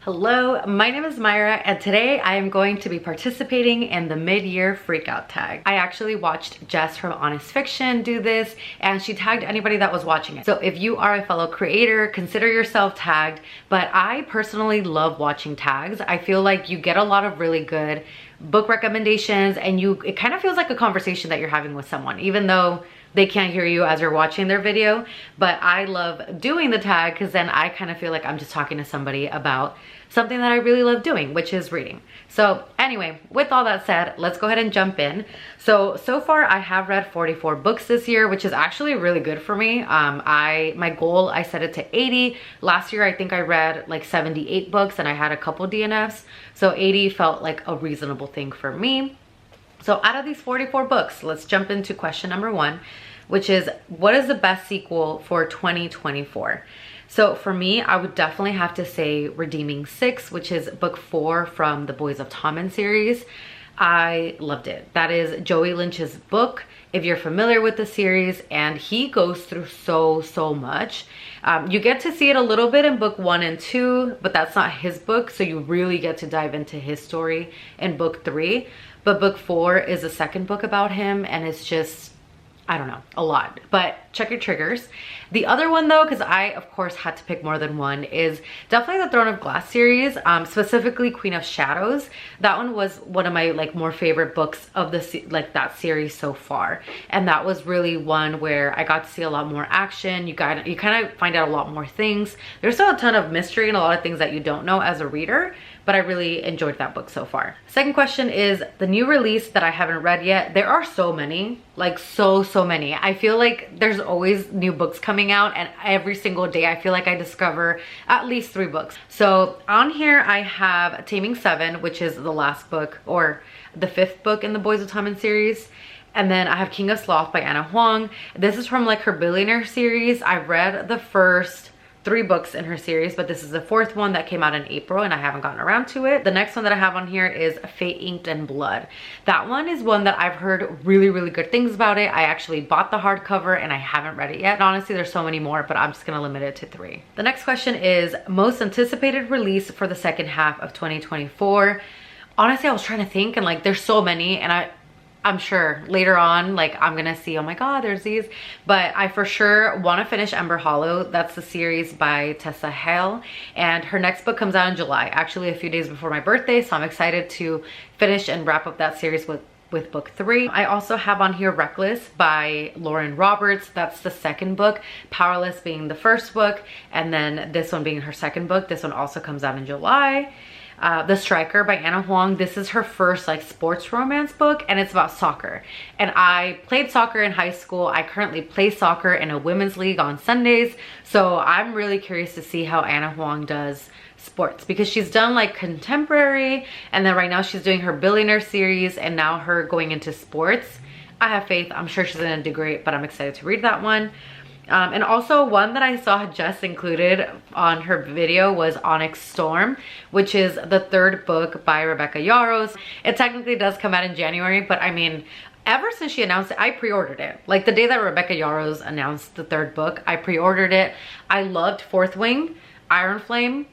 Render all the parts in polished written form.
Hello, my name is Myra and today I am going to be participating in the mid-year freakout tag. I actually watched Jess from Honest Fiction do this and she tagged anybody that was watching it. So if you are a fellow creator, consider yourself tagged, but I personally love watching tags. I feel like you get a lot of really good book recommendations and it kind of feels like a conversation that you're having with someone, even though they can't hear you as you're watching their video. But I love doing the tag because then I kind of feel like I'm just talking to somebody about something that I really love doing, which is reading. So anyway, with all that said, let's go ahead and jump in. So far I have read 44 books this year, which is actually really good for me. My goal, I set it to 80. Last year, I think I read like 78 books and I had a couple DNFs. So 80 felt like a reasonable thing for me. So out of these 44 books, let's jump into question number 1, which is, what is the best sequel for 2024? So for me, I would definitely have to say Redeeming 6, which is book 4 from the Boys of Tommen series. I loved it. That is Joey Lynch's book, if you're familiar with the series, and he goes through so much. You get to see it a little bit in book 1 and 2, but that's not his book, so you really get to dive into his story in book 3. But book 4 is the second book about him, and it's just, I don't know, a lot. But check your triggers. The other one though, because I of course had to pick more than one, is definitely the Throne of Glass series, specifically Queen of Shadows. That one was one of my more favorite books of that series so far, and that was really one where I got to see a lot more action. You kind of find out a lot more things. There's still a ton of mystery and a lot of things that you don't know as a reader, but I really enjoyed that book so far. Second question is the new release that I haven't read yet. There are so many, so many. I feel like there's always new books coming out, and every single day I feel like I discover at least 3 books. So on here I have Taming 7, which is the last book, or the 5th book in the Boys of Tommen series. And then I have King of Sloth by Anna Huang. This is from her Billionaire series. I've read the first 3 books in her series, but this is the 4th one that came out in April and I haven't gotten around to it. The next one that I have on here is Fate Inked in Blood. That one is one that I've heard really good things about it. I actually bought the hardcover and I haven't read it yet. And honestly, there's so many more, but I'm just gonna limit it to 3. The next question is most anticipated release for the second half of 2024. Honestly, I was trying to think, and there's so many, and I'm sure later on, I'm gonna see, oh my god, there's these. But I for sure want to finish Ember Hollow. That's the series by Tessa Hale. And her next book comes out in July, actually a few days before my birthday. So I'm excited to finish and wrap up that series with book 3. I also have on here Reckless by Lauren Roberts. That's the 2nd book. Powerless being the 1st book. And then this one being her 2nd book. This one also comes out in July. The Striker by Anna Huang. This is her first sports romance book, and it's about soccer. And I played soccer in high school. I currently play soccer in a women's league on Sundays. So I'm really curious to see how Anna Huang does sports, because she's done contemporary, and then right now she's doing her Billionaire series, and now her going into sports. I have faith. I'm sure she's gonna do great, but I'm excited to read that one. And also one that I saw Jess included on her video was Onyx Storm, which is the 3rd book by Rebecca Yarros. It technically does come out in January, but I mean, ever since she announced it, I pre-ordered it. The day that Rebecca Yarros announced the 3rd book, I pre-ordered it. I loved Fourth Wing. Iron Flame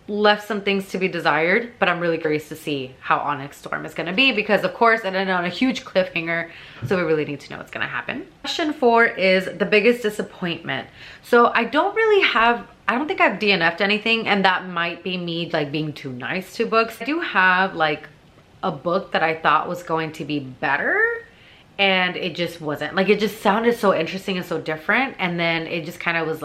left some things to be desired, but I'm really curious to see how Onyx Storm is gonna be, because of course it ended on a huge cliffhanger, so we really need to know what's gonna happen. Question 4 is the biggest disappointment. So I don't think I've DNF'd anything, and that might be me being too nice to books. I do have a book that I thought was going to be better, and it just wasn't. It just sounded so interesting and so different, and then it just kind of was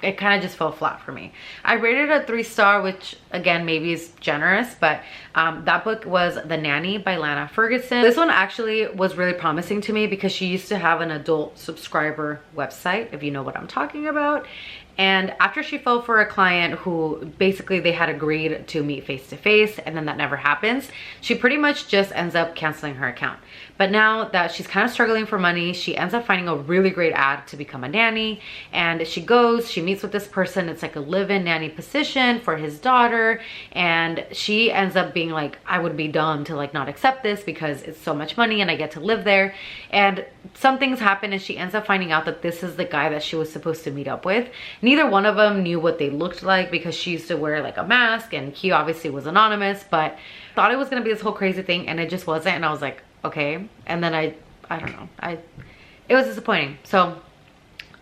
it kind of just fell flat for me. I rated it a 3-star, which again, maybe is generous, but that book was The Nanny by Lana Ferguson. This one actually was really promising to me because she used to have an adult subscriber website, if you know what I'm talking about. And after she fell for a client who basically they had agreed to meet face to face, and then that never happens, she pretty much just ends up canceling her account. But now that she's kind of struggling for money, she ends up finding a really great ad to become a nanny. And she meets with this person. It's like a live-in nanny position for his daughter. And she ends up being like, I would be dumb to like not accept this because it's so much money and I get to live there. And some things happen and she ends up finding out that this is the guy that she was supposed to meet up with. Neither one of them knew what they looked like because she used to wear like a mask and he obviously was anonymous, but thought it was gonna be this whole crazy thing and it just wasn't. And I was like, okay. And then I don't know, it was disappointing. So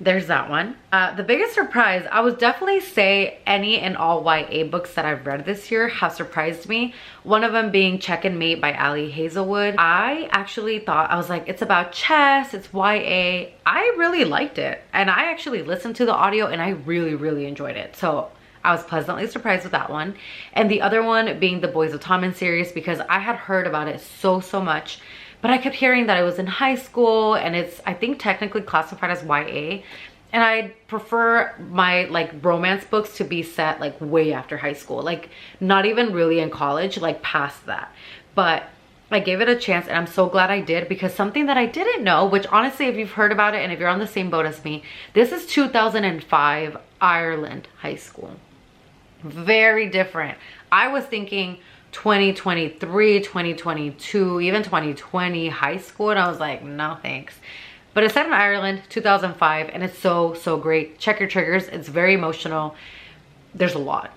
there's that one. The biggest surprise, I would definitely say any and all YA books that I've read this year have surprised me. One of them being Check and Mate by Ali Hazelwood. I actually thought, I was like, it's about chess, it's YA. I really liked it. And I actually listened to the audio and I really, really enjoyed it. So I was pleasantly surprised with that one. And the other one being the Boys of Tommen series, because I had heard about it so much, but I kept hearing that it was in high school and it's, I think, technically classified as YA. And I prefer my like romance books to be set like way after high school, like not even really in college, like past that. But I gave it a chance and I'm so glad I did, because something that I didn't know, which honestly, if you've heard about it and if you're on the same boat as me, this is 2005 Ireland high school. Very different. I was thinking 2023, 2022, even 2020 high school, and I was like, no thanks. But it's set in Ireland, 2005, and it's so great. Check your triggers. It's very emotional. There's a lot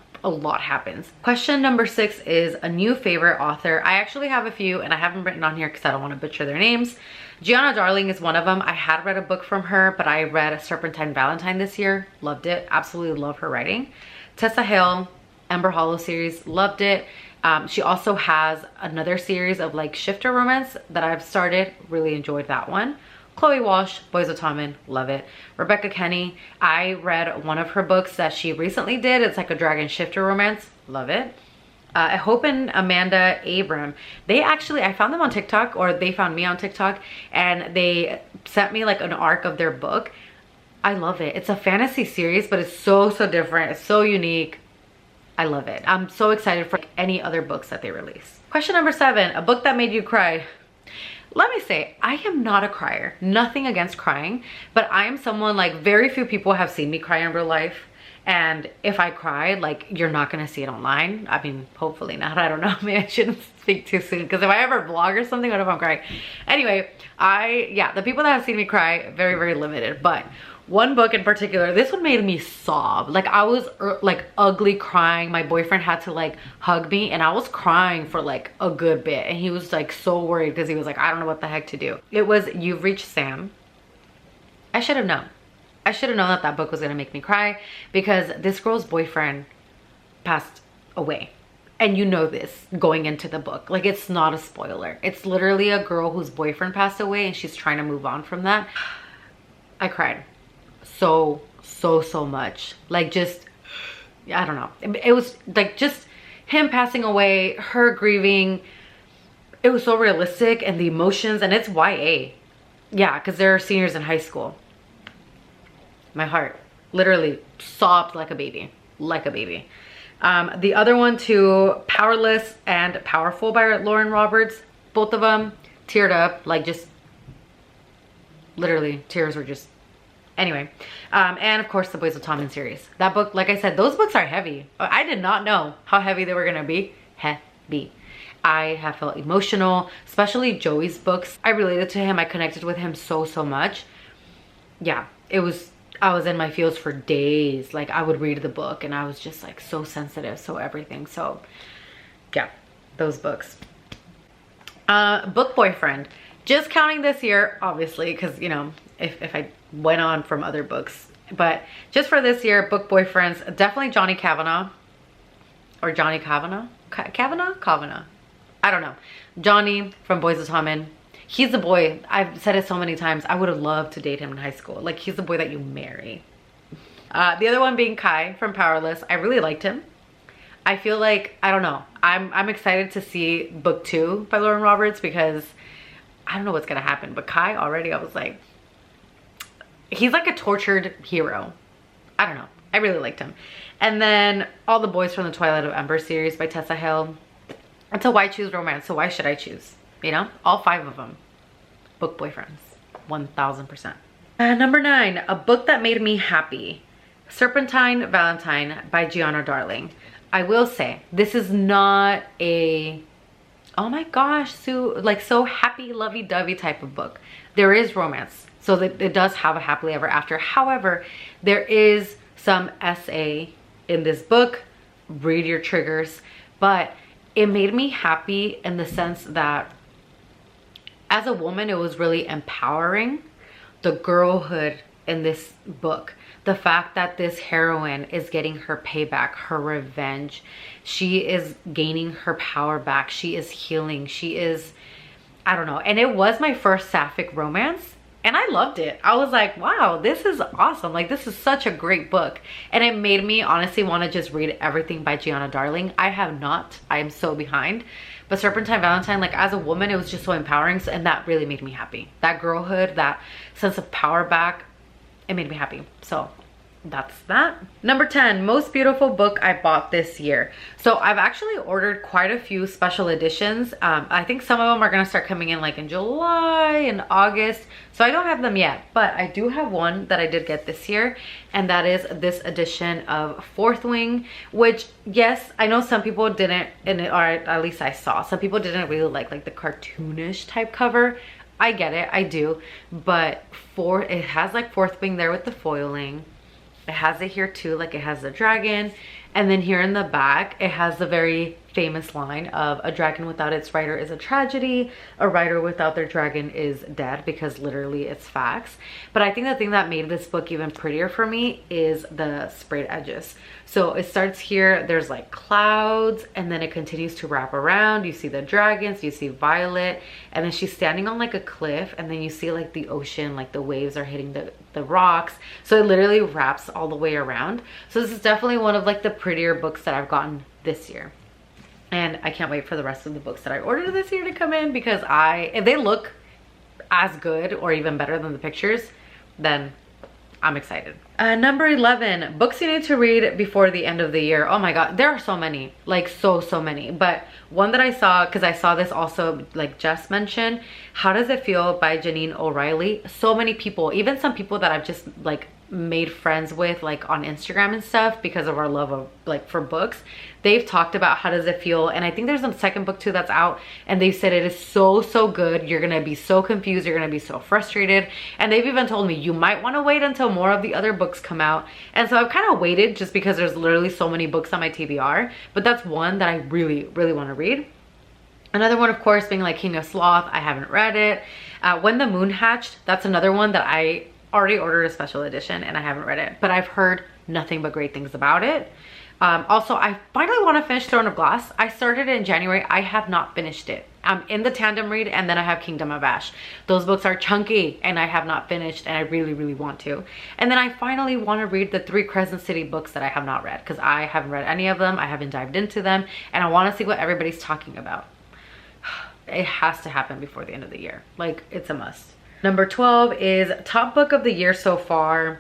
happens. Question number 6 is a new favorite author. I actually have a few and I haven't written on here because I don't want to butcher their names. Gianna Darling is one of them. I had read a book from her, but I read A Serpentine Valentine this year. Loved it. Absolutely love her writing. Tessa Hale, Ember Hollow series, loved it. She also has another series of like shifter romance that I've started. Really enjoyed that one. Chloe Walsh, Boys of Tommen, love it. Rebecca Kenny, I read one of her books that she recently did. It's like a dragon shifter romance, love it. Hope and Amanda Abram, they actually, I found them on TikTok, or they found me on TikTok, and they sent me like an arc of their book. I love it. It's a fantasy series, but it's so different. It's so unique. I love it. I'm so excited for any other books that they release. Question number 7, a book that made you cry. Let me say, I am not a crier. Nothing against crying, but I am someone, like, very few people have seen me cry in real life. And if I cry, like, you're not gonna see it online. I mean, hopefully not. I don't know. Maybe I shouldn't speak too soon, because if I ever vlog or something, what if I'm crying? Anyway, yeah, the people that have seen me cry, very limited. But one book in particular, this one made me sob. Like, I was like ugly crying. My boyfriend had to like hug me and I was crying for like a good bit. And he was like so worried because he was like, I don't know what the heck to do. It was You've Reached Sam. I should have known. I should have known that that book was gonna make me cry, because this girl's boyfriend passed away. And you know this going into the book. Like, it's not a spoiler. It's literally a girl whose boyfriend passed away and she's trying to move on from that. I cried so much. Like, just, I don't know. It was like just him passing away, her grieving. It was so realistic, and the emotions, and it's YA. Yeah, because they're seniors in high school. My heart literally sobbed like a baby, like a baby. The other one too, Powerless and Powerful by Lauren Roberts. Both of them teared up, like just literally tears were just, anyway. And of course the Boys of Tommen series. That book, like I said, those books are heavy. I did not know how heavy they were gonna be. Heavy. I have felt emotional, especially Joey's books. I related to him. I connected with him so much. Yeah, it was, I was in my feels for days. Like, I would read the book and I was just like so sensitive, so everything. So yeah, those books. Book Boyfriend, just counting this year, obviously, because, you know, if I went on from other books, but just for this year, Book Boyfriends, definitely Johnny Kavanagh, or Johnny Kavanagh, Kavanagh, I don't know. Johnny from Boys of Tommen. He's the boy, I've said it so many times, I would have loved to date him in high school. Like, he's the boy that you marry. The other one being Kai from Powerless. I really liked him. I feel like, I don't know, I'm excited to see book 2 by Lauren Roberts, because I don't know what's gonna happen, but Kai already, I was like, he's like a tortured hero. I don't know, I really liked him. And then All the Boys from the Twilight of Ember series by Tessa Hale. It's a why choose romance, so why should I choose? You know, all 5 of them. book boyfriends, 1000%. Number 9, a book that made me happy. Serpentine Valentine by Gianna Darling. I will say, this is not a, oh my gosh, so happy, lovey-dovey type of book. There is romance, so that it does have a happily ever after. However, there is some SA in this book. Read your triggers. But it made me happy in the sense that as a woman, it was really empowering. The girlhood in this book, the fact that this heroine is getting her payback, her revenge. She is gaining her power back. She is healing. She is, I don't know. And it was my first sapphic romance. And I loved it. I was like, wow, this is awesome. Like, this is such a great book. And it made me honestly want to just read everything by Gianna Darling. I have not. I am so behind. But Serpentine Valentine, like, as a woman, it was just so empowering. And that really made me happy. That girlhood, that sense of power back, it made me happy. So that's that. Number 10, most beautiful book I bought this year. So I've actually ordered quite a few special editions. I think some of them are gonna start coming in like in July and August. So I don't have them yet, but I do have one that I did get this year. And that is this edition of Fourth Wing, which, yes, I know some people didn't, or at least I saw, some people didn't really like the cartoonish type cover. I get it, I do. But it has like Fourth Wing there with the foiling. It has it here too, like it has the dragon. And then here in the back, it has the very famous line of a dragon without its rider is a tragedy. A rider without their dragon is dead, because literally it's facts. But I think the thing that made this book even prettier for me is the sprayed edges. So it starts here, there's like clouds, and then it continues to wrap around. You see the dragons, you see Violet, and then she's standing on like a cliff, and then you see like the ocean, like the waves are hitting the rocks. So it literally wraps all the way around. So this is definitely one of like the prettier books that I've gotten this year. And I can't wait for the rest of the books that I ordered this year to come in, because if they look as good or even better than the pictures, then I'm excited. Number 11, books you need to read before the end of the year. Oh my God, there are so many, like so many. But one that I saw, because I saw this also, like Jess mentioned, How Does It Feel by Janine O'Reilly. So many people, even some people that I've just like made friends with like on Instagram and stuff, because of our love of like for books, they've talked about How Does It Feel. And I think there's a second book too that's out, and they said it is so good. You're gonna be so confused, you're gonna be so frustrated. And they've even told me you might want to wait until more of the other books come out. And so I've kind of waited, just because there's literally so many books on my TBR, but that's one that I really want to read. Another one, of course, being like King of Sloth. I haven't read it. When the Moon Hatched, that's another one that I already ordered a special edition and I haven't read it, but I've heard nothing but great things about it. Also, I finally want to finish Throne of Glass. I started it in January. I have not finished it. I'm in the tandem read, and then I have Kingdom of Ash. Those books are chunky and I have not finished, and I really want to. And then I finally want to read the 3 Crescent City books that I have not read, because I haven't read any of them. I haven't dived into them, and I want to see what everybody's talking about. It has to happen before the end of the year. Like, it's a must. Number 12 is top book of the year so far.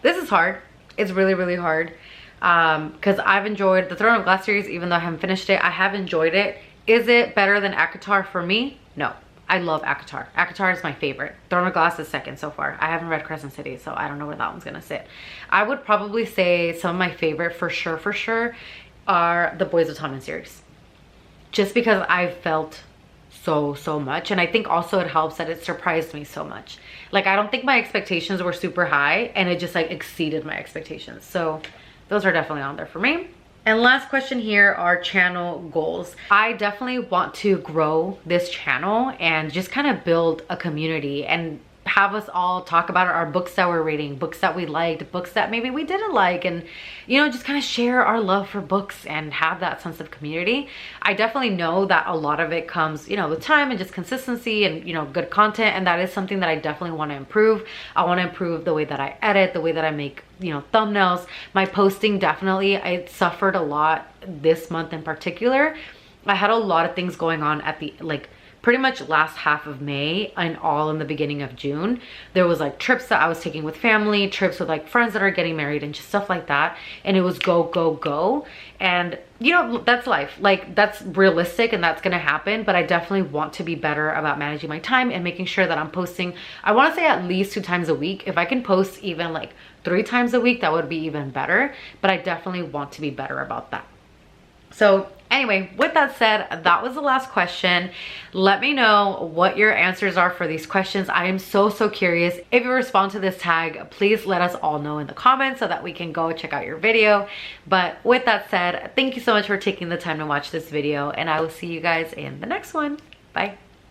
This is hard. It's really hard. Because I've enjoyed the Throne of Glass series, even though I haven't finished it. I have enjoyed it. Is it better than ACOTAR for me? No. I love ACOTAR. ACOTAR is my favorite. Throne of Glass is second so far. I haven't read Crescent City, so I don't know where that one's gonna sit. I would probably say some of my favorite for sure are the Boys of Tommen series. Just because I felt so much, and I think also it helps that it surprised me so much. Like, I don't think my expectations were super high, and it just like exceeded my expectations. So those are definitely on there for me. And last question here are channel goals. I definitely want to grow this channel and just kind of build a community and have us all talk about our books that we're reading, books that we liked, books that maybe we didn't like, and, you know, just kind of share our love for books and have that sense of community. I definitely know that a lot of it comes, you know, with time and just consistency and, you know, good content, and that is something that I definitely want to improve. I want to improve the way that I edit, the way that I make, you know, thumbnails. My posting, definitely, I suffered a lot this month in particular. I had a lot of things going on at the, like, pretty much last half of May and all in the beginning of June, there was like trips that I was taking with family, trips with like friends that are getting married and just stuff like that. And it was go, go, go. And you know, that's life. Like that's realistic and that's gonna happen, but I definitely want to be better about managing my time and making sure that I'm posting, I wanna say at least 2 times a week. If I can post even like 3 times a week, that would be even better, but I definitely want to be better about that. So anyway, with that said, that was the last question. Let me know what your answers are for these questions. I am so curious. If you respond to this tag, please let us all know in the comments so that we can go check out your video. But with that said, thank you so much for taking the time to watch this video, and I will see you guys in the next one. Bye.